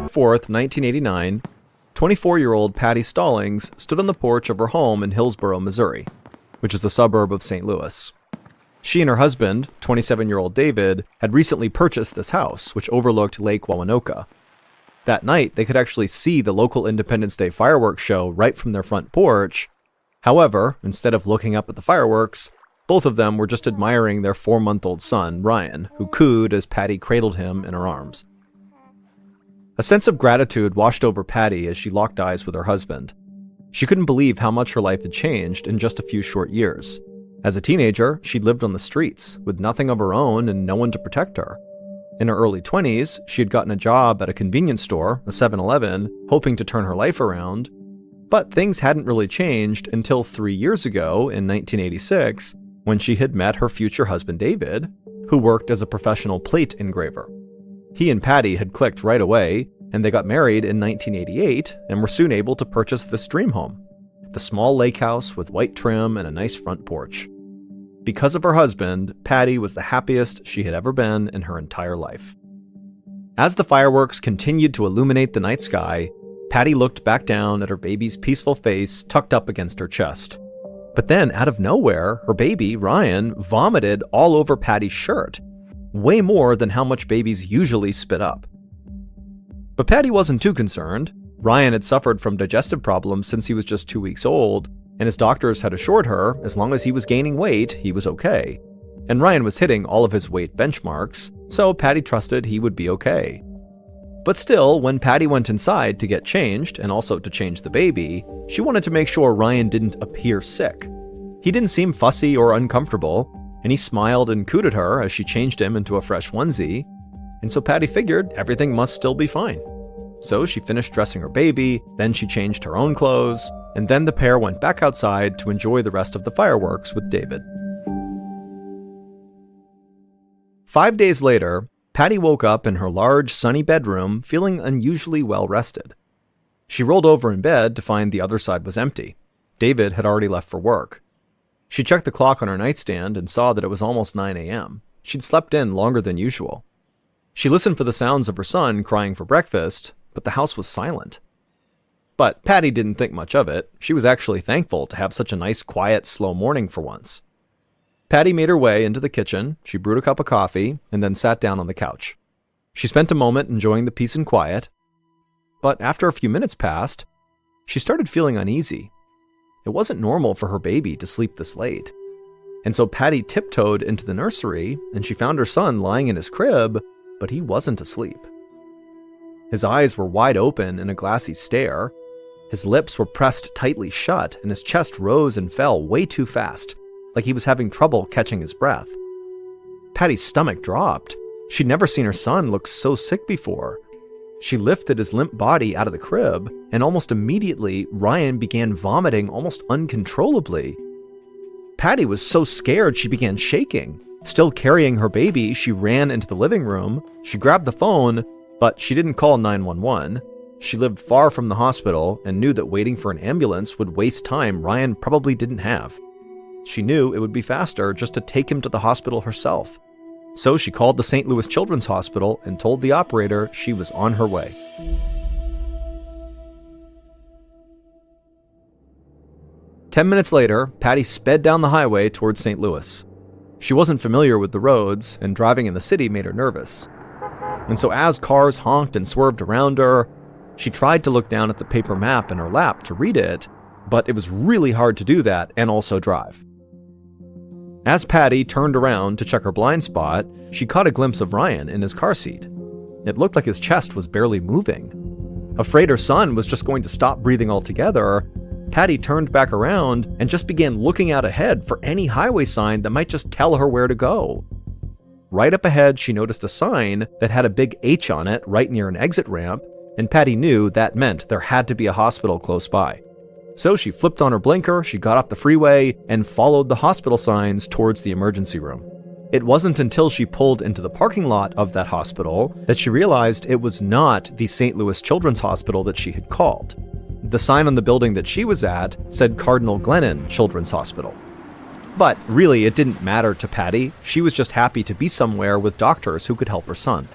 4th, 1989, 24-year-old Patty Stallings stood on the porch of her home in Hillsborough, Missouri, which is a suburb of St. Louis. She and her husband, 27-year-old David, had recently purchased this house, which overlooked Lake Wawanoka. That night, they could actually see the local Independence Day fireworks show right from their front porch. However, instead of looking up at the fireworks, both of them were just admiring their 4-month-old son, Ryan, who cooed as Patty cradled him in her arms. A sense of gratitude washed over Patty as she locked eyes with her husband. She couldn't believe how much her life had changed in just a few short years. As a teenager, she'd lived on the streets, with nothing of her own and no one to protect her. In her early 20s, she had gotten a job at a convenience store, a 7-Eleven, hoping to turn her life around. But things hadn't really changed until 3 years ago, in 1986, when she had met her future husband David, who worked as a professional plate engraver. He and Patty had clicked right away, and they got married in 1988 and were soon able to purchase this dream home, the small lake house with white trim and a nice front porch. Because of her husband, Patty was the happiest she had ever been in her entire life. As the fireworks continued to illuminate the night sky, Patty looked back down at her baby's peaceful face tucked up against her chest. But then, out of nowhere, her baby, Ryan, vomited all over Patty's shirt, way more than how much babies usually spit up. But Patty wasn't too concerned. Ryan had suffered from digestive problems since he was just 2 weeks old, and his doctors had assured her as long as he was gaining weight, he was okay. And Ryan was hitting all of his weight benchmarks, so Patty trusted he would be okay. But still, when Patty went inside to get changed, and also to change the baby, she wanted to make sure Ryan didn't appear sick. He didn't seem fussy or uncomfortable, and he smiled and cooed at her as she changed him into a fresh onesie, and so Patty figured everything must still be fine. So she finished dressing her baby, then she changed her own clothes, and then the pair went back outside to enjoy the rest of the fireworks with David. 5 days later, Patty woke up in her large, sunny bedroom feeling unusually well-rested. She rolled over in bed to find the other side was empty. David had already left for work. She checked the clock on her nightstand and saw that it was almost 9 a.m. She'd slept in longer than usual. She listened for the sounds of her son crying for breakfast, but the house was silent. But Patty didn't think much of it. She was actually thankful to have such a nice, quiet, slow morning for once. Patty made her way into the kitchen, she brewed a cup of coffee, and then sat down on the couch. She spent a moment enjoying the peace and quiet, but after a few minutes passed, she started feeling uneasy. It wasn't normal for her baby to sleep this late. And so Patty tiptoed into the nursery, and she found her son lying in his crib, but he wasn't asleep. His eyes were wide open in a glassy stare, his lips were pressed tightly shut, and his chest rose and fell way too fast, like he was having trouble catching his breath. Patty's stomach dropped. She'd never seen her son look so sick before. She lifted his limp body out of the crib, and almost immediately, Ryan began vomiting almost uncontrollably. Patty was so scared she began shaking. Still carrying her baby, she ran into the living room. She grabbed the phone, but she didn't call 911. She lived far from the hospital and knew that waiting for an ambulance would waste time Ryan probably didn't have. She knew it would be faster just to take him to the hospital herself. So she called the St. Louis Children's Hospital and told the operator she was on her way. "10 minutes later, Patty sped down the highway towards St. Louis. She wasn't familiar with the roads, and driving in the city made her nervous. And so as cars honked and swerved around her, she tried to look down at the paper map in her lap to read it, but it was really hard to do that and also drive. As Patty turned around to check her blind spot, she caught a glimpse of Ryan in his car seat. It looked like his chest was barely moving. Afraid her son was just going to stop breathing altogether, Patty turned back around and just began looking out ahead for any highway sign that might just tell her where to go. Right up ahead, she noticed a sign that had a big H on it right near an exit ramp, and Patty knew that meant there had to be a hospital close by. So she flipped on her blinker, she got off the freeway, and followed the hospital signs towards the emergency room. It wasn't until she pulled into the parking lot of that hospital that she realized it was not the St. Louis Children's Hospital that she had called. The sign on the building that she was at said Cardinal Glennon Children's Hospital. But really, it didn't matter to Patty. She was just happy to be somewhere with doctors who could help her son.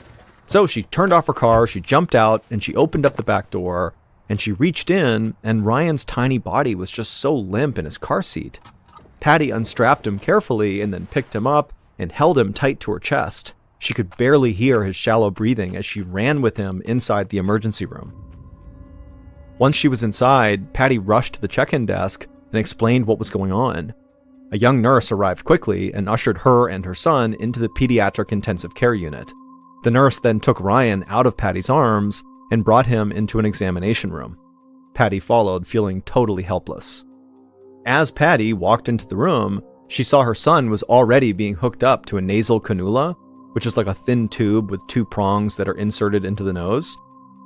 So she turned off her car, she jumped out, and she opened up the back door, and she reached in, and Ryan's tiny body was just so limp in his car seat. Patty unstrapped him carefully and then picked him up and held him tight to her chest. She could barely hear his shallow breathing as she ran with him inside the emergency room. Once she was inside, Patty rushed to the check-in desk and explained what was going on. A young nurse arrived quickly and ushered her and her son into the pediatric intensive care unit. The nurse then took Ryan out of Patty's arms and brought him into an examination room. Patty followed, feeling totally helpless. As Patty walked into the room, she saw her son was already being hooked up to a nasal cannula, which is like a thin tube with 2 prongs that are inserted into the nose.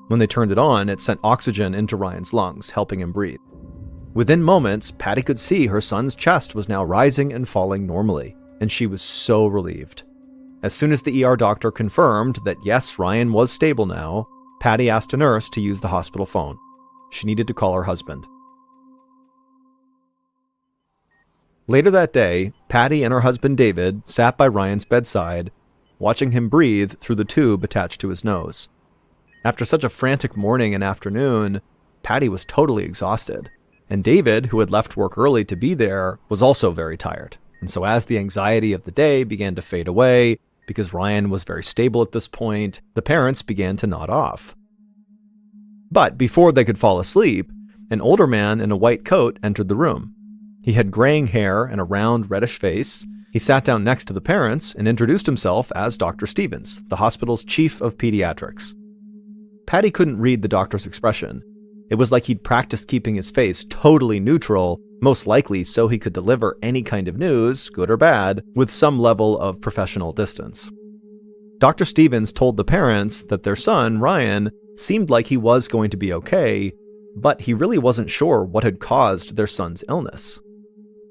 When they turned it on, it sent oxygen into Ryan's lungs, helping him breathe. Within moments, Patty could see her son's chest was now rising and falling normally, and she was so relieved. As soon as the ER doctor confirmed that yes, Ryan was stable now, Patty asked a nurse to use the hospital phone. She needed to call her husband. Later that day, Patty and her husband David sat by Ryan's bedside, watching him breathe through the tube attached to his nose. After such a frantic morning and afternoon, Patty was totally exhausted, and David, who had left work early to be there, was also very tired. And so as the anxiety of the day began to fade away, because Ryan was very stable at this point, the parents began to nod off. But before they could fall asleep, an older man in a white coat entered the room. He had graying hair and a round, reddish face. He sat down next to the parents and introduced himself as Dr. Stevens, the hospital's chief of pediatrics. Patty couldn't read the doctor's expression. It was like he'd practiced keeping his face totally neutral, most likely so he could deliver any kind of news, good or bad, with some level of professional distance. Dr. Stevens told the parents that their son, Ryan, seemed like he was going to be okay, but he really wasn't sure what had caused their son's illness.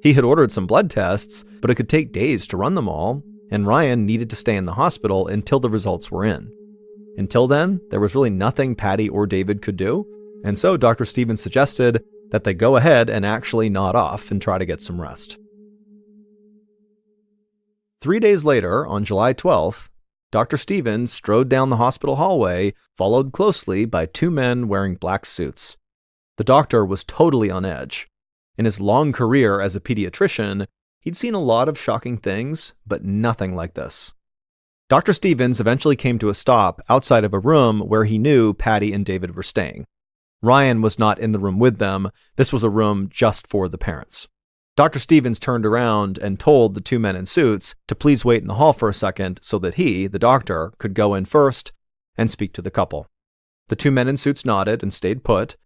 He had ordered some blood tests, but it could take days to run them all, and Ryan needed to stay in the hospital until the results were in. Until then, there was really nothing Patty or David could do, and so Dr. Stevens suggested that they go ahead and actually nod off and try to get some rest. 3 days later, on July 12th, Dr. Stevens strode down the hospital hallway, followed closely by 2 men wearing black suits. The doctor was totally on edge. In his long career as a pediatrician, he'd seen a lot of shocking things, but nothing like this. Dr. Stevens eventually came to a stop outside of a room where he knew Patty and David were staying. Ryan was not in the room with them. This was a room just for the parents. Dr. Stevens turned around and told the 2 men in suits to please wait in the hall for a second so that he, the doctor, could go in first and speak to the couple. The 2 men in suits nodded and stayed put,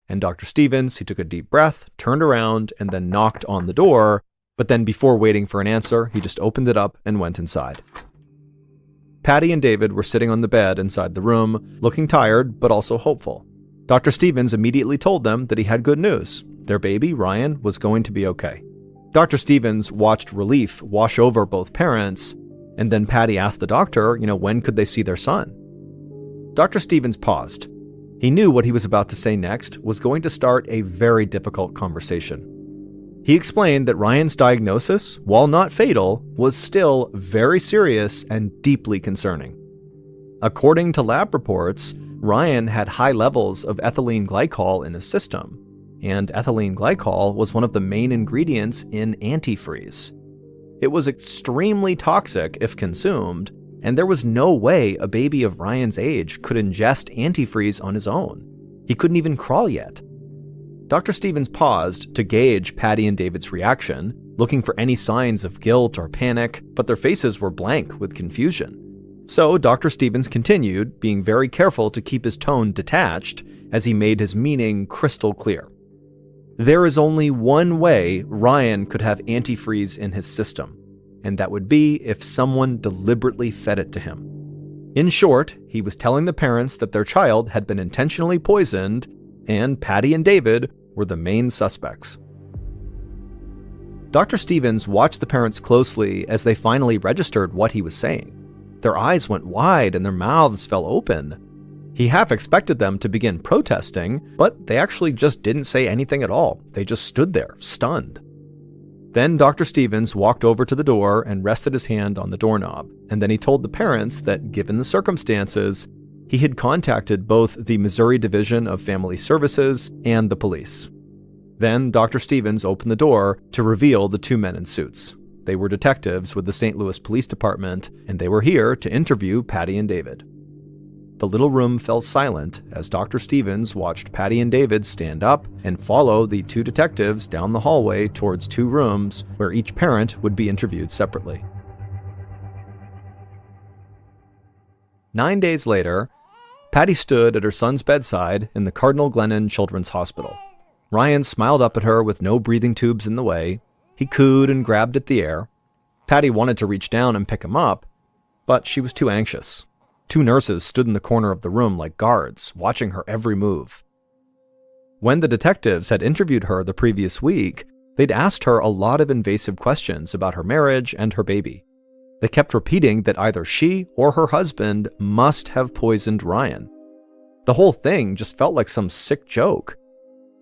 and Dr. Stevens, he took a deep breath, turned around, and then knocked on the door, but then before waiting for an answer, he just opened it up and went inside. Patty and David were sitting on the bed inside the room, looking tired but also hopeful. Dr. Stevens immediately told them that he had good news. Their baby, Ryan, was going to be okay. Dr. Stevens watched relief wash over both parents, and then Patty asked the doctor, when could they see their son? Dr. Stevens paused. He knew what he was about to say next was going to start a very difficult conversation. He explained that Ryan's diagnosis, while not fatal, was still very serious and deeply concerning. According to lab reports, Ryan had high levels of ethylene glycol in his system, and ethylene glycol was one of the main ingredients in antifreeze. It was extremely toxic if consumed, and there was no way a baby of Ryan's age could ingest antifreeze on his own. He couldn't even crawl yet. Dr. Stevens paused to gauge Patty and David's reaction, looking for any signs of guilt or panic, but their faces were blank with confusion. So Dr. Stevens continued, being very careful to keep his tone detached as he made his meaning crystal clear. There is only one way Ryan could have antifreeze in his system, and that would be if someone deliberately fed it to him. In short, he was telling the parents that their child had been intentionally poisoned, and Patty and David were the main suspects. Dr. Stevens watched the parents closely as they finally registered what he was saying. Their eyes went wide and their mouths fell open. He half expected them to begin protesting, but they actually just didn't say anything at all. They just stood there, stunned. Then Dr. Stevens walked over to the door and rested his hand on the doorknob, and then he told the parents that, given the circumstances, he had contacted both the Missouri Division of Family Services and the police. Then Dr. Stevens opened the door to reveal the two men in suits. They were detectives with the St. Louis Police Department, and they were here to interview Patty and David. The little room fell silent as Dr. Stevens watched Patty and David stand up and follow the two detectives down the hallway towards two rooms where each parent would be interviewed separately. 9 days later, Patty stood at her son's bedside in the Cardinal Glennon Children's Hospital. Ryan smiled up at her with no breathing tubes in the way. He cooed and grabbed at the air. Patty wanted to reach down and pick him up, but she was too anxious. Two nurses stood in the corner of the room like guards, watching her every move. When the detectives had interviewed her the previous week, they'd asked her a lot of invasive questions about her marriage and her baby. They kept repeating that either she or her husband must have poisoned Ryan. The whole thing just felt like some sick joke.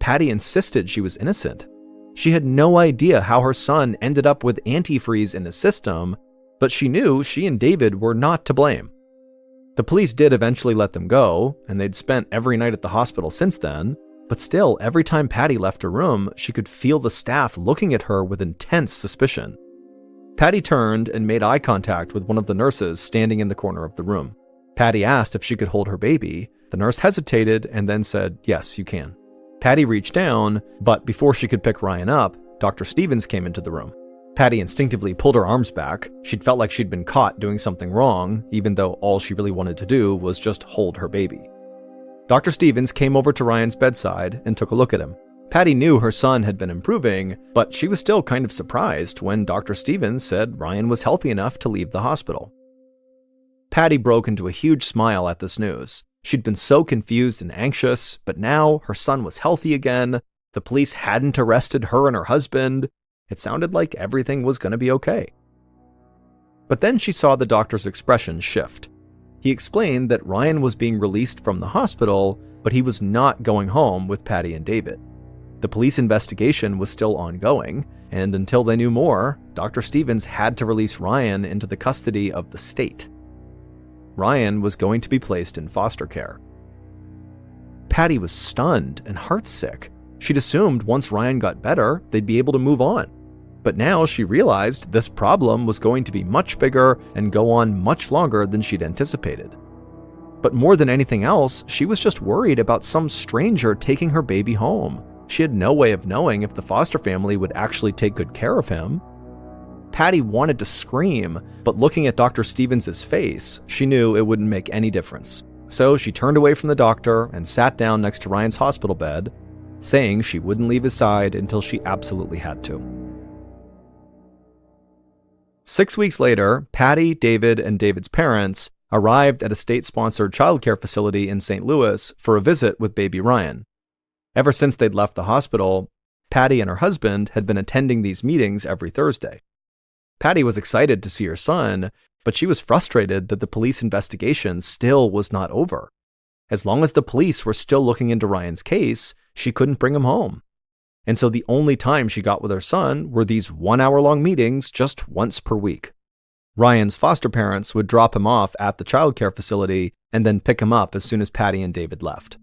Patty insisted she was innocent. She had no idea how her son ended up with antifreeze in his system, but she knew she and David were not to blame. The police did eventually let them go, and they'd spent every night at the hospital since then, but still, every time Patty left her room, she could feel the staff looking at her with intense suspicion. Patty turned and made eye contact with one of the nurses standing in the corner of the room. Patty asked if she could hold her baby. The nurse hesitated and then said, "Yes, you can." Patty reached down, but before she could pick Ryan up, Dr. Stevens came into the room. Patty instinctively pulled her arms back. She'd felt like she'd been caught doing something wrong, even though all she really wanted to do was just hold her baby. Dr. Stevens came over to Ryan's bedside and took a look at him. Patty knew her son had been improving, but she was still kind of surprised when Dr. Stevens said Ryan was healthy enough to leave the hospital. Patty broke into a huge smile at this news. She'd been so confused and anxious, but now her son was healthy again. The police hadn't arrested her and her husband. It sounded like everything was going to be okay. But then she saw the doctor's expression shift. He explained that Ryan was being released from the hospital, but he was not going home with Patty and David. The police investigation was still ongoing, and until they knew more, Dr. Stevens had to release Ryan into the custody of the state. Ryan was going to be placed in foster care. Patty was stunned and heartsick. She'd assumed once Ryan got better, they'd be able to move on. But now she realized this problem was going to be much bigger and go on much longer than she'd anticipated. But more than anything else, she was just worried about some stranger taking her baby home. She had no way of knowing if the foster family would actually take good care of him. Patty wanted to scream, but looking at Dr. Stevens' face, she knew it wouldn't make any difference. So she turned away from the doctor and sat down next to Ryan's hospital bed, saying she wouldn't leave his side until she absolutely had to. 6 weeks later, Patty, David, and David's parents arrived at a state-sponsored childcare facility in St. Louis for a visit with baby Ryan. Ever since they'd left the hospital, Patty and her husband had been attending these meetings every Thursday. Patty was excited to see her son, but she was frustrated that the police investigation still was not over. As long as the police were still looking into Ryan's case, she couldn't bring him home. And so the only time she got with her son were these 1-hour-long meetings just once per week. Ryan's foster parents would drop him off at the childcare facility and then pick him up as soon as Patty and David left.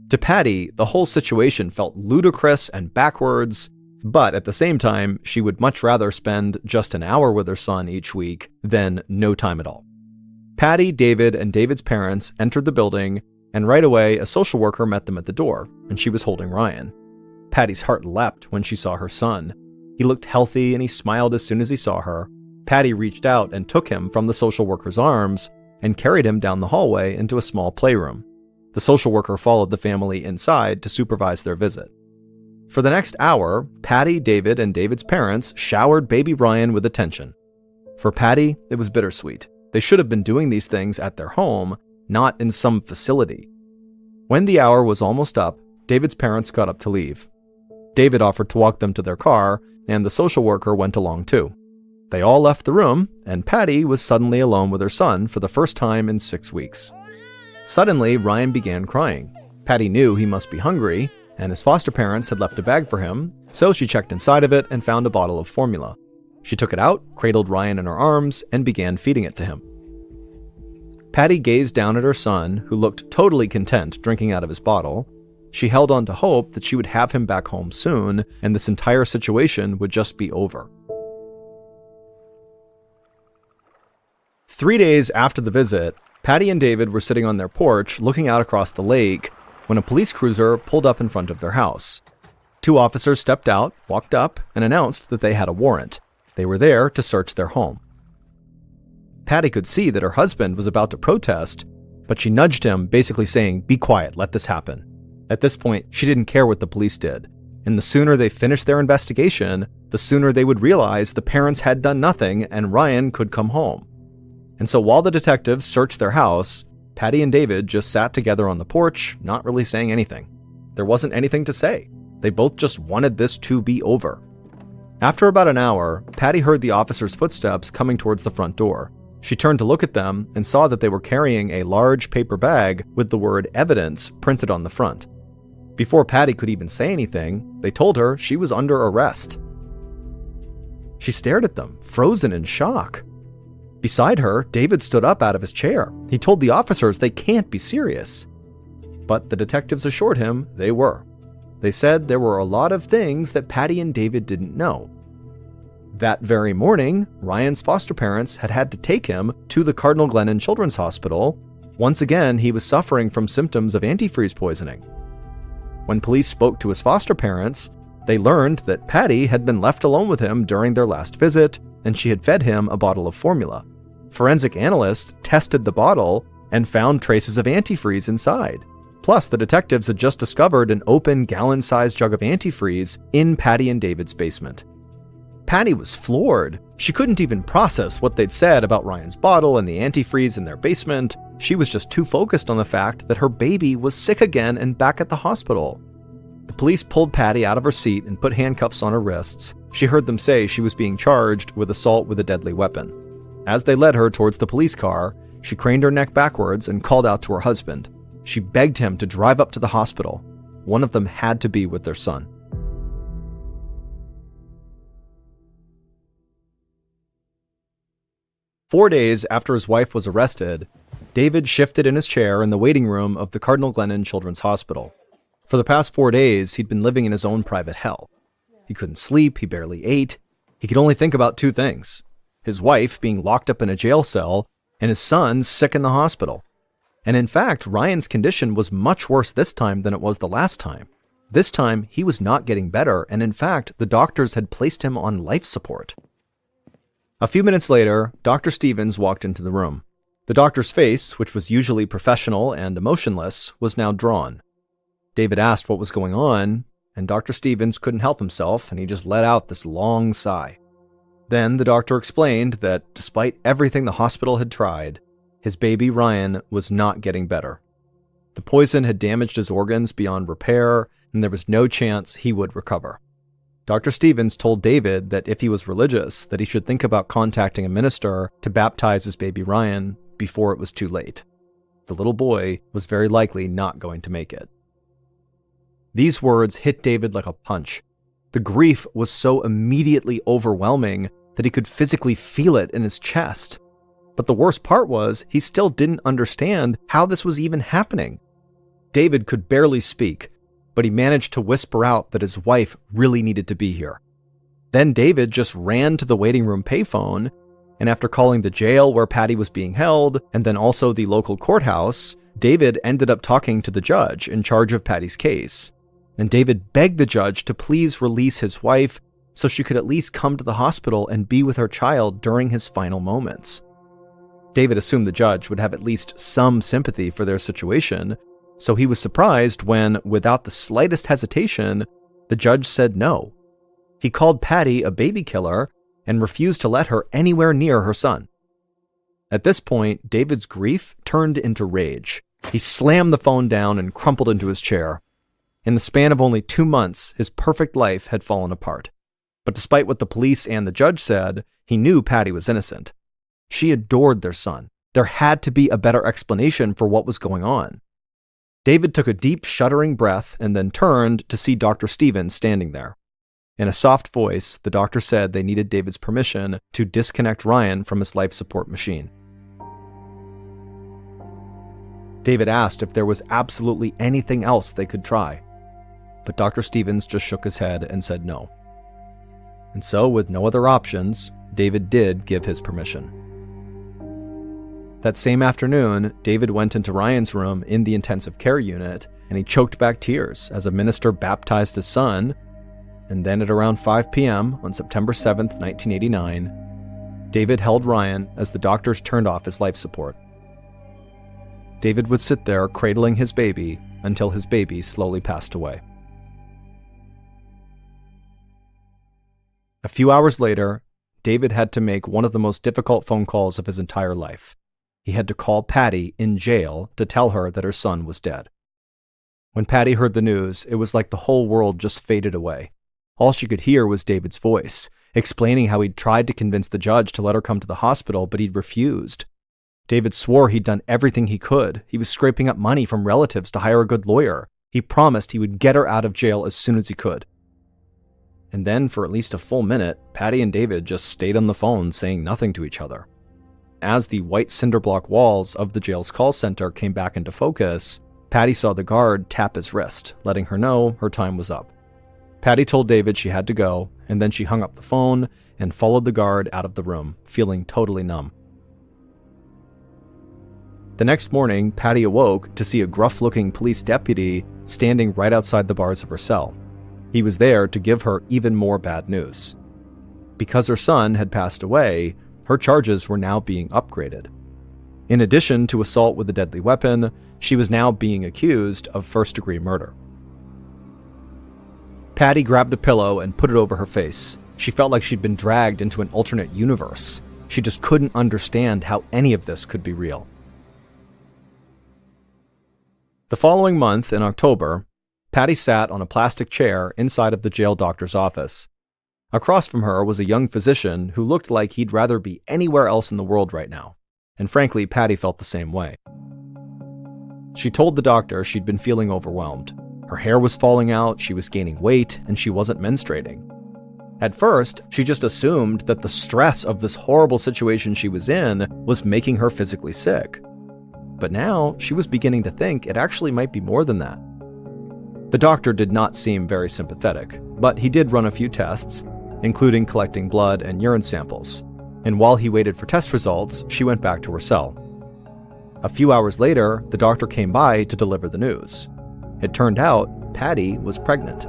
To Patty, the whole situation felt ludicrous and backwards, but at the same time, she would much rather spend just an hour with her son each week than no time at all. Patty, David, and David's parents entered the building, and right away, a social worker met them at the door, and she was holding Ryan. Patty's heart leapt when she saw her son. He looked healthy and he smiled as soon as he saw her. Patty reached out and took him from the social worker's arms and carried him down the hallway into a small playroom. The social worker followed the family inside to supervise their visit. For the next hour, Patty, David, and David's parents showered baby Ryan with attention. For Patty, it was bittersweet. They should have been doing these things at their home, not in some facility. When the hour was almost up, David's parents got up to leave. David offered to walk them to their car, and the social worker went along too. They all left the room, and Patty was suddenly alone with her son for the first time in 6 weeks. Suddenly, Ryan began crying. Patty knew he must be hungry, and his foster parents had left a bag for him, so she checked inside of it and found a bottle of formula. She took it out, cradled Ryan in her arms, and began feeding it to him. Patty gazed down at her son, who looked totally content drinking out of his bottle. She held on to hope that she would have him back home soon, and this entire situation would just be over. 3 days after the visit, Patty and David were sitting on their porch looking out across the lake when a police cruiser pulled up in front of their house. 2 officers stepped out, walked up, and announced that they had a warrant. They were there to search their home. Patty could see that her husband was about to protest, but she nudged him, basically saying, "Be quiet, let this happen." At this point, she didn't care what the police did, and the sooner they finished their investigation, the sooner they would realize the parents had done nothing and Ryan could come home. And so while the detectives searched their house, Patty and David just sat together on the porch, not really saying anything. There wasn't anything to say. They both just wanted this to be over. After about an hour, Patty heard the officer's footsteps coming towards the front door. She turned to look at them and saw that they were carrying a large paper bag with the word evidence printed on the front. Before Patty could even say anything, they told her she was under arrest. She stared at them, frozen in shock. Beside her, David stood up out of his chair. He told the officers they can't be serious. But the detectives assured him they were. They said there were a lot of things that Patty and David didn't know. That very morning, Ryan's foster parents had to take him to the Cardinal Glennon Children's Hospital. Once again, he was suffering from symptoms of antifreeze poisoning. When police spoke to his foster parents, they learned that Patty had been left alone with him during their last visit, and she had fed him a bottle of formula. Forensic analysts tested the bottle and found traces of antifreeze inside. Plus, the detectives had just discovered an open gallon-sized jug of antifreeze in Patty and David's basement. Patty was floored. She couldn't even process what they'd said about Ryan's bottle and the antifreeze in their basement. She was just too focused on the fact that her baby was sick again and back at the hospital. The police pulled Patty out of her seat and put handcuffs on her wrists. She heard them say she was being charged with assault with a deadly weapon. As they led her towards the police car, she craned her neck backwards and called out to her husband. She begged him to drive up to the hospital. One of them had to be with their son. "4 days after his wife was arrested, David shifted in his chair in the waiting room of the Cardinal Glennon Children's Hospital. For the past 4 days, he'd been living in his own private hell. He couldn't sleep, he barely ate. He could only think about 2 things: his wife being locked up in a jail cell, and his son sick in the hospital. And in fact, Ryan's condition was much worse this time than it was the last time. This time, he was not getting better, and in fact, the doctors had placed him on life support. A few minutes later, Dr. Stevens walked into the room. The doctor's face, which was usually professional and emotionless, was now drawn. David asked what was going on, and Dr. Stevens couldn't help himself, and he just let out this long sigh. Then the doctor explained that despite everything the hospital had tried, his baby Ryan was not getting better. The poison had damaged his organs beyond repair, and there was no chance he would recover. Dr. Stevens told David that if he was religious, that he should think about contacting a minister to baptize his baby Ryan before it was too late. The little boy was very likely not going to make it. These words hit David like a punch. The grief was so immediately overwhelming that he could physically feel it in his chest. But the worst part was, he still didn't understand how this was even happening. David could barely speak, but he managed to whisper out that his wife really needed to be here. Then David just ran to the waiting room payphone, and after calling the jail where Patty was being held, and then also the local courthouse, David ended up talking to the judge in charge of Patty's case. And David begged the judge to please release his wife so she could at least come to the hospital and be with her child during his final moments. David assumed the judge would have at least some sympathy for their situation, so he was surprised when, without the slightest hesitation, the judge said no. He called Patty a baby killer and refused to let her anywhere near her son. At this point, David's grief turned into rage. He slammed the phone down and crumpled into his chair. In the span of only 2 months, his perfect life had fallen apart. But despite what the police and the judge said, he knew Patty was innocent. She adored their son. There had to be a better explanation for what was going on. David took a deep, shuddering breath and then turned to see Dr. Stevens standing there. In a soft voice, the doctor said they needed David's permission to disconnect Ryan from his life support machine. David asked if there was absolutely anything else they could try, but Dr. Stevens just shook his head and said no. And so, with no other options, David did give his permission. That same afternoon, David went into Ryan's room in the intensive care unit, and he choked back tears as a minister baptized his son. And then at around 5 p.m. on September 7th, 1989, David held Ryan as the doctors turned off his life support. David would sit there cradling his baby until his baby slowly passed away. A few hours later, David had to make one of the most difficult phone calls of his entire life. He had to call Patty in jail to tell her that her son was dead. When Patty heard the news, it was like the whole world just faded away. All she could hear was David's voice, explaining how he'd tried to convince the judge to let her come to the hospital, but he'd refused. David swore he'd done everything he could. He was scraping up money from relatives to hire a good lawyer. He promised he would get her out of jail as soon as he could. And then, for at least a full minute, Patty and David just stayed on the phone, saying nothing to each other. As the white cinder block walls of the jail's call center came back into focus, Patty saw the guard tap his wrist, letting her know her time was up. Patty told David she had to go, and then she hung up the phone and followed the guard out of the room, feeling totally numb. The next morning, Patty awoke to see a gruff-looking police deputy standing right outside the bars of her cell. He was there to give her even more bad news. Because her son had passed away, her charges were now being upgraded. In addition to assault with a deadly weapon, she was now being accused of first-degree murder. Patty grabbed a pillow and put it over her face. She felt like she'd been dragged into an alternate universe. She just couldn't understand how any of this could be real. The following month, in October, Patty sat on a plastic chair inside of the jail doctor's office. Across from her was a young physician who looked like he'd rather be anywhere else in the world right now. And frankly, Patty felt the same way. She told the doctor she'd been feeling overwhelmed. Her hair was falling out, she was gaining weight, and she wasn't menstruating. At first, she just assumed that the stress of this horrible situation she was in was making her physically sick. But now, she was beginning to think it actually might be more than that. The doctor did not seem very sympathetic, but he did run a few tests, including collecting blood and urine samples. And while he waited for test results, she went back to her cell. A few hours later, the doctor came by to deliver the news. It turned out Patty was pregnant.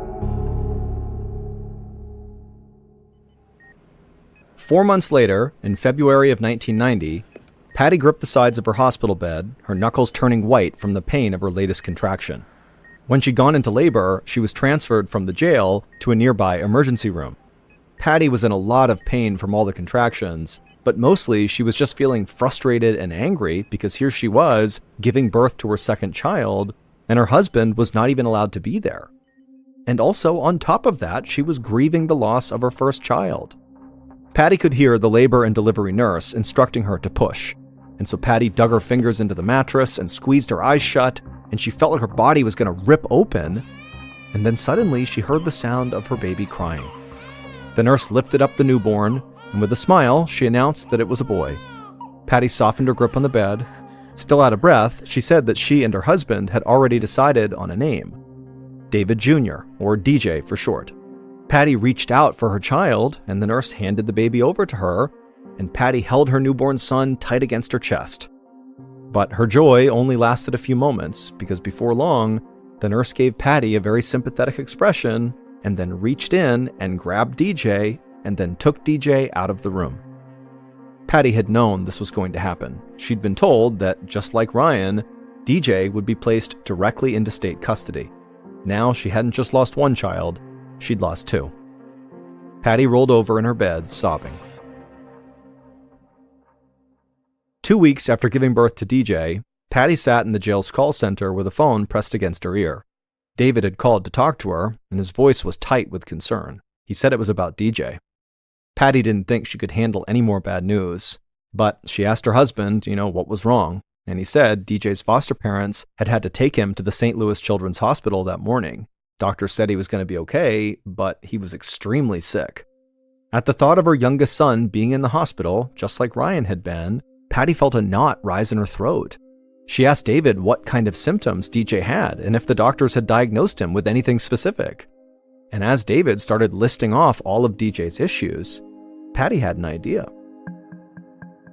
4 months later, in February of 1990, Patty gripped the sides of her hospital bed, her knuckles turning white from the pain of her latest contraction. When she'd gone into labor, she was transferred from the jail to a nearby emergency room. Patty was in a lot of pain from all the contractions, but mostly she was just feeling frustrated and angry because here she was, giving birth to her second child, and her husband was not even allowed to be there. And also, on top of that, she was grieving the loss of her first child. Patty could hear the labor and delivery nurse instructing her to push, and so Patty dug her fingers into the mattress and squeezed her eyes shut, and she felt like her body was going to rip open, and then suddenly she heard the sound of her baby crying. The nurse lifted up the newborn, and with a smile, she announced that it was a boy. Patty softened her grip on the bed. Still out of breath, she said that she and her husband had already decided on a name. David Jr., or DJ for short. Patty reached out for her child, and the nurse handed the baby over to her, and Patty held her newborn son tight against her chest. But her joy only lasted a few moments, because before long, the nurse gave Patty a very sympathetic expression, and then reached in and grabbed DJ, and then took DJ out of the room. Patty had known this was going to happen. She'd been told that, just like Ryan, DJ would be placed directly into state custody. Now she hadn't just lost one child, she'd lost two. Patty rolled over in her bed, sobbing. 2 weeks after giving birth to DJ, Patty sat in the jail's call center with a phone pressed against her ear. David had called to talk to her, and his voice was tight with concern. He said it was about DJ. Patty didn't think she could handle any more bad news, but she asked her husband, what was wrong. and he said DJ's foster parents had to take him to the St. Louis Children's Hospital that morning. Doctors said he was going to be okay, but he was extremely sick. At the thought of her youngest son being in the hospital, just like Ryan had been, Patty felt a knot rise in her throat. She asked David what kind of symptoms DJ had and if the doctors had diagnosed him with anything specific. And as David started listing off all of DJ's issues, Patty had an idea.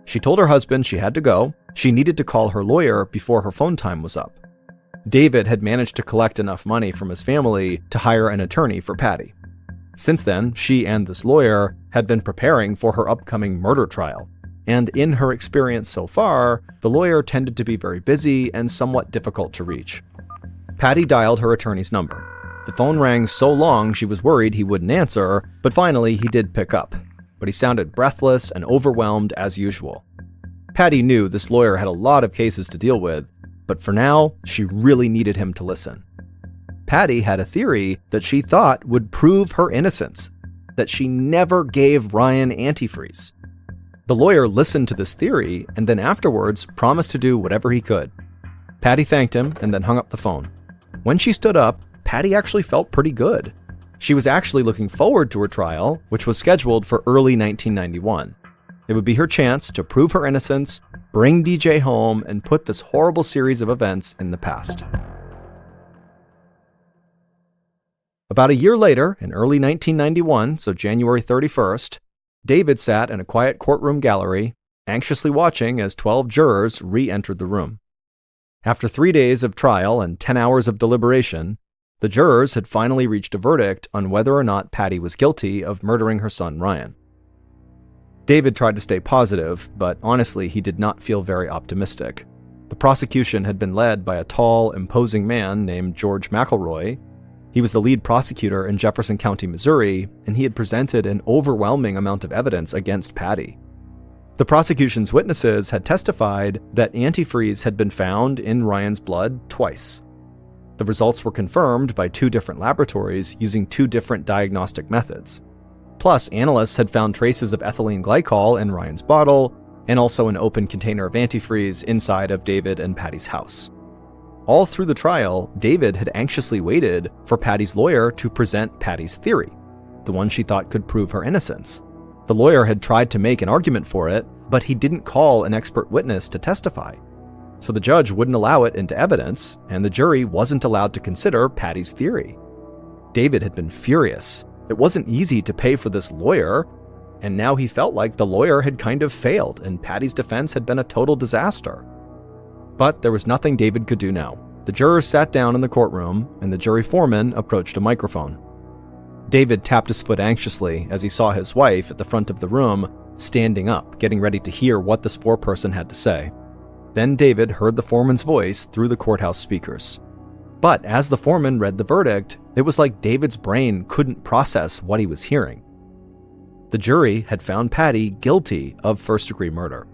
She told her husband she had to go. She needed to call her lawyer before her phone time was up. David had managed to collect enough money from his family to hire an attorney for Patty. Since then, she and this lawyer had been preparing for her upcoming murder trial. And in her experience so far, the lawyer tended to be very busy and somewhat difficult to reach. Patty dialed her attorney's number. The phone rang so long she was worried he wouldn't answer, but finally he did pick up. But he sounded breathless and overwhelmed as usual. Patty knew this lawyer had a lot of cases to deal with, but for now, she really needed him to listen. Patty had a theory that she thought would prove her innocence, that she never gave Ryan antifreeze. The lawyer listened to this theory and then afterwards promised to do whatever he could. Patty thanked him and then hung up the phone. When she stood up, Patty actually felt pretty good. She was actually looking forward to her trial, which was scheduled for early 1991. It would be her chance to prove her innocence, bring DJ home, and put this horrible series of events in the past. About a year later, in early 1991, so January 31st, David sat in a quiet courtroom gallery, anxiously watching as 12 jurors re-entered the room. After 3 days of trial and 10 hours of deliberation, the jurors had finally reached a verdict on whether or not Patty was guilty of murdering her son Ryan. David tried to stay positive, but honestly, he did not feel very optimistic. The prosecution had been led by a tall, imposing man named George McElroy. He was the lead prosecutor in Jefferson County, Missouri, and he had presented an overwhelming amount of evidence against Patty. The prosecution's witnesses had testified that antifreeze had been found in Ryan's blood twice. The results were confirmed by 2 different laboratories using 2 different diagnostic methods. Plus, analysts had found traces of ethylene glycol in Ryan's bottle, and also an open container of antifreeze inside of David and Patty's house. All through the trial, David had anxiously waited for Patty's lawyer to present Patty's theory, the one she thought could prove her innocence. The lawyer had tried to make an argument for it, but he didn't call an expert witness to testify. So the judge wouldn't allow it into evidence, and the jury wasn't allowed to consider Patty's theory. David had been furious. It wasn't easy to pay for this lawyer, and now he felt like the lawyer had kind of failed and Patty's defense had been a total disaster. But there was nothing David could do now. The jurors sat down in the courtroom, and the jury foreman approached a microphone. David tapped his foot anxiously as he saw his wife at the front of the room, standing up, getting ready to hear what this foreperson had to say. Then David heard the foreman's voice through the courthouse speakers. But as the foreman read the verdict, it was like David's brain couldn't process what he was hearing. The jury had found Patty guilty of first-degree murder.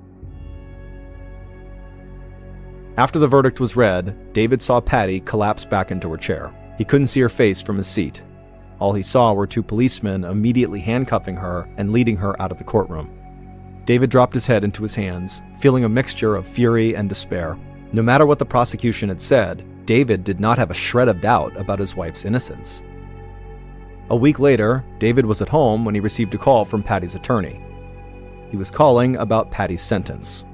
After the verdict was read, David saw Patty collapse back into her chair. He couldn't see her face from his seat. All he saw were 2 policemen immediately handcuffing her and leading her out of the courtroom. David dropped his head into his hands, feeling a mixture of fury and despair. No matter what the prosecution had said, David did not have a shred of doubt about his wife's innocence. A week later, David was at home when he received a call from Patty's attorney. He was calling about Patty's sentence.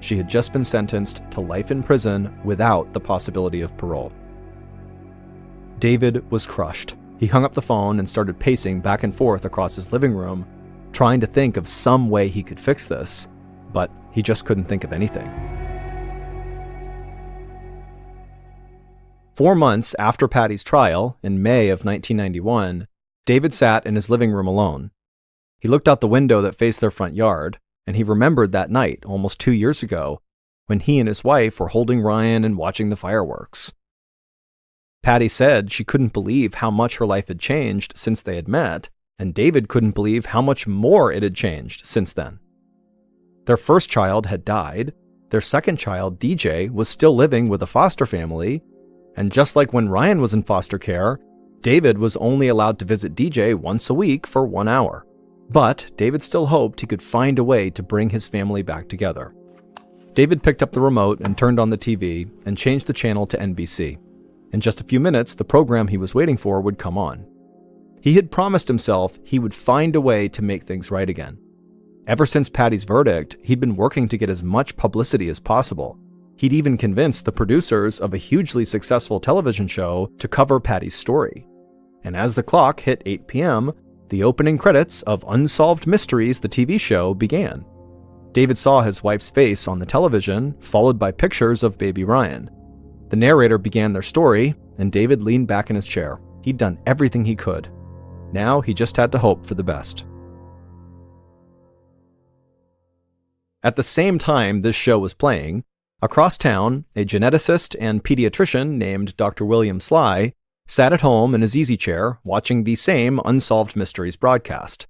She had just been sentenced to life in prison without the possibility of parole. David was crushed. He hung up the phone and started pacing back and forth across his living room, trying to think of some way he could fix this, but he just couldn't think of anything. 4 months after Patty's trial, in May of 1991, David sat in his living room alone. He looked out the window that faced their front yard, and he remembered that night, almost 2 years ago, when he and his wife were holding Ryan and watching the fireworks. Patty said she couldn't believe how much her life had changed since they had met, and David couldn't believe how much more it had changed since then. Their first child had died, their second child, DJ, was still living with a foster family, and just like when Ryan was in foster care, David was only allowed to visit DJ once a week for 1 hour. But David still hoped he could find a way to bring his family back together. David picked up the remote and turned on the TV and changed the channel to NBC. In just a few minutes, the program he was waiting for would come on. He had promised himself he would find a way to make things right again. Ever since Patty's verdict, he'd been working to get as much publicity as possible. He'd even convinced the producers of a hugely successful television show to cover Patty's story. And as the clock hit 8 p.m., the opening credits of Unsolved Mysteries, the TV show, began. David saw his wife's face on the television, followed by pictures of baby Ryan. The narrator began their story, and David leaned back in his chair. He'd done everything he could. Now he just had to hope for the best. At the same time this show was playing, across town, a geneticist and pediatrician named Dr. William Sly sat at home in his easy chair watching the same Unsolved Mysteries broadcast.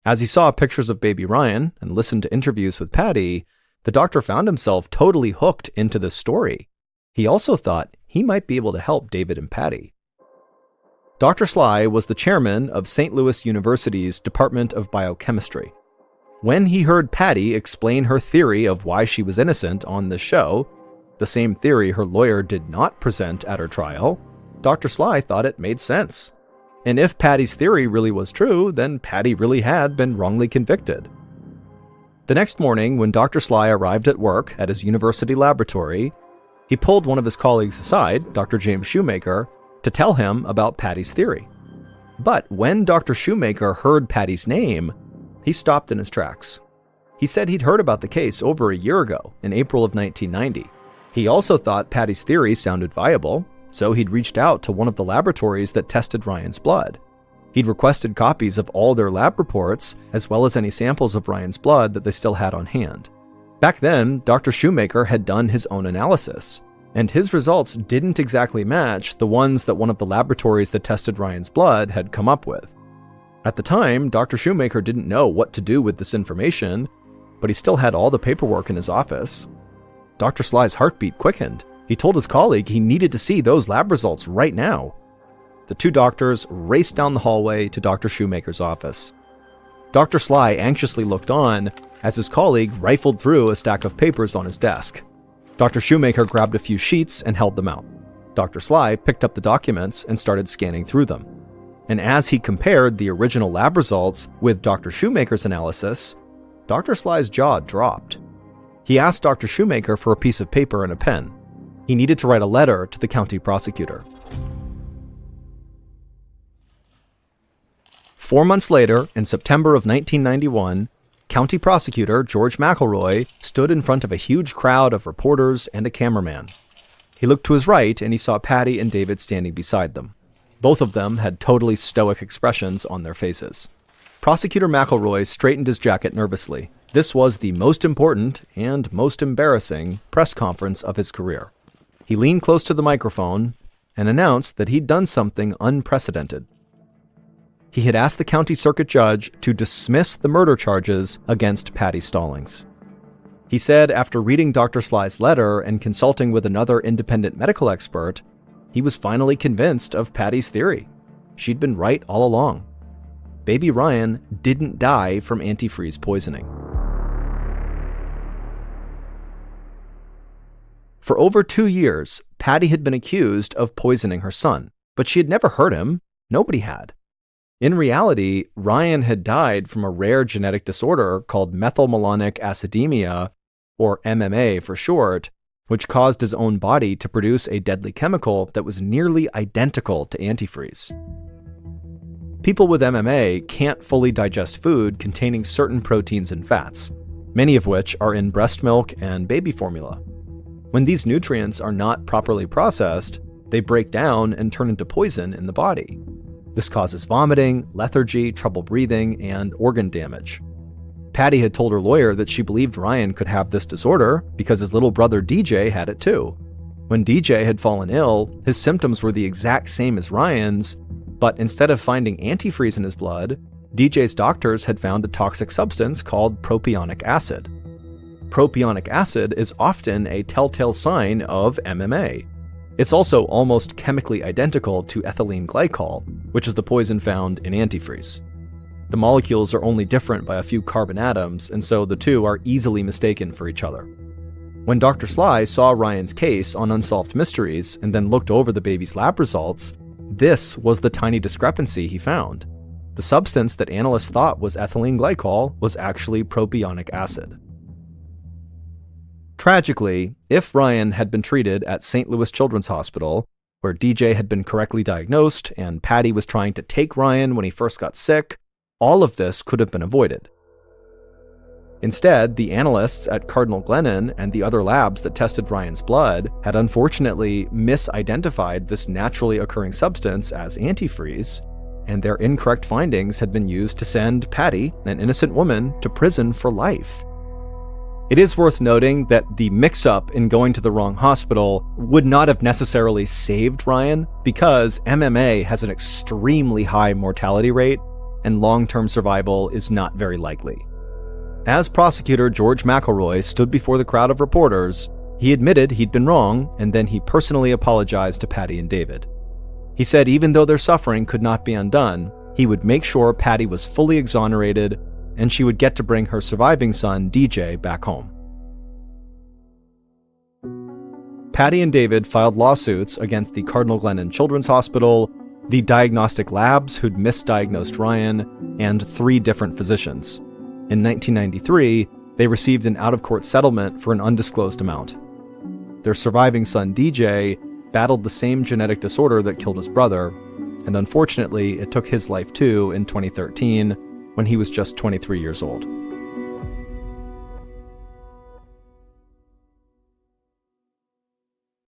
As he saw pictures of baby Ryan and listened to interviews with Patty, the doctor found himself totally hooked into this story. He also thought he might be able to help David and Patty. Dr. Sly was the chairman of St. Louis University's Department of Biochemistry. When he heard Patty explain her theory of why she was innocent on this show, the same theory her lawyer did not present at her trial, Dr. Sly thought it made sense. And if Patty's theory really was true, then Patty really had been wrongly convicted. The next morning, when Dr. Sly arrived at work at his university laboratory, he pulled one of his colleagues aside, Dr. James Shoemaker, to tell him about Patty's theory. But when Dr. Shoemaker heard Patty's name, he stopped in his tracks. He said he'd heard about the case over a year ago, in April of 1990. He also thought Patty's theory sounded viable, so he'd reached out to one of the laboratories that tested Ryan's blood. He'd requested copies of all their lab reports, as well as any samples of Ryan's blood that they still had on hand. Back then, Dr. Shoemaker had done his own analysis, and his results didn't exactly match the ones that one of the laboratories that tested Ryan's blood had come up with. At the time, Dr. Shoemaker didn't know what to do with this information, but he still had all the paperwork in his office. Dr. Sly's heartbeat quickened. He told his colleague he needed to see those lab results right now. The two doctors raced down the hallway to Dr. Shoemaker's office. Dr. Sly anxiously looked on as his colleague rifled through a stack of papers on his desk. Dr. Shoemaker grabbed a few sheets and held them out. Dr. Sly picked up the documents and started scanning through them. And as he compared the original lab results with Dr. Shoemaker's analysis, Dr. Sly's jaw dropped. He asked Dr. Shoemaker for a piece of paper and a pen. He needed to write a letter to the county prosecutor. 4 months later, in September of 1991, County Prosecutor George McElroy stood in front of a huge crowd of reporters and a cameraman. He looked to his right and he saw Patty and David standing beside them. Both of them had totally stoic expressions on their faces. Prosecutor McElroy straightened his jacket nervously. This was the most important and most embarrassing press conference of his career. He leaned close to the microphone and announced that he'd done something unprecedented. He had asked the county circuit judge to dismiss the murder charges against Patty Stallings. He said after reading Dr. Sly's letter and consulting with another independent medical expert, he was finally convinced of Patty's theory. She'd been right all along. Baby Ryan didn't die from antifreeze poisoning. For over 2 years, Patty had been accused of poisoning her son, but she had never hurt him. Nobody had. In reality, Ryan had died from a rare genetic disorder called methylmalonic acidemia, or MMA for short, which caused his own body to produce a deadly chemical that was nearly identical to antifreeze. People with MMA can't fully digest food containing certain proteins and fats, many of which are in breast milk and baby formula. When these nutrients are not properly processed, they break down and turn into poison in the body. This causes vomiting, lethargy, trouble breathing, and organ damage. Patty had told her lawyer that she believed Ryan could have this disorder because his little brother DJ had it too. When DJ had fallen ill, his symptoms were the exact same as Ryan's, but instead of finding antifreeze in his blood, DJ's doctors had found a toxic substance called propionic acid. Propionic acid is often a telltale sign of MMA. It's also almost chemically identical to ethylene glycol, which is the poison found in antifreeze. The molecules are only different by a few carbon atoms, and so the two are easily mistaken for each other. When Dr. Sly saw Ryan's case on Unsolved Mysteries and then looked over the baby's lab results, this was the tiny discrepancy he found. The substance that analysts thought was ethylene glycol was actually propionic acid. Tragically, if Ryan had been treated at St. Louis Children's Hospital, where DJ had been correctly diagnosed and Patty was trying to take Ryan when he first got sick, all of this could have been avoided. Instead, the analysts at Cardinal Glennon and the other labs that tested Ryan's blood had unfortunately misidentified this naturally occurring substance as antifreeze, and their incorrect findings had been used to send Patty, an innocent woman, to prison for life. It is worth noting that the mix-up in going to the wrong hospital would not have necessarily saved Ryan, because MMA has an extremely high mortality rate, and long-term survival is not very likely. As prosecutor George McElroy stood before the crowd of reporters, he admitted he'd been wrong, and then he personally apologized to Patty and David. He said even though their suffering could not be undone, he would make sure Patty was fully exonerated, and she would get to bring her surviving son, DJ, back home. Patty and David filed lawsuits against the Cardinal Glennon Children's Hospital, the diagnostic labs who'd misdiagnosed Ryan, and 3 different physicians. In 1993, they received an out-of-court settlement for an undisclosed amount. Their surviving son, DJ, battled the same genetic disorder that killed his brother, and unfortunately, it took his life too in 2013, when he was just 23 years old.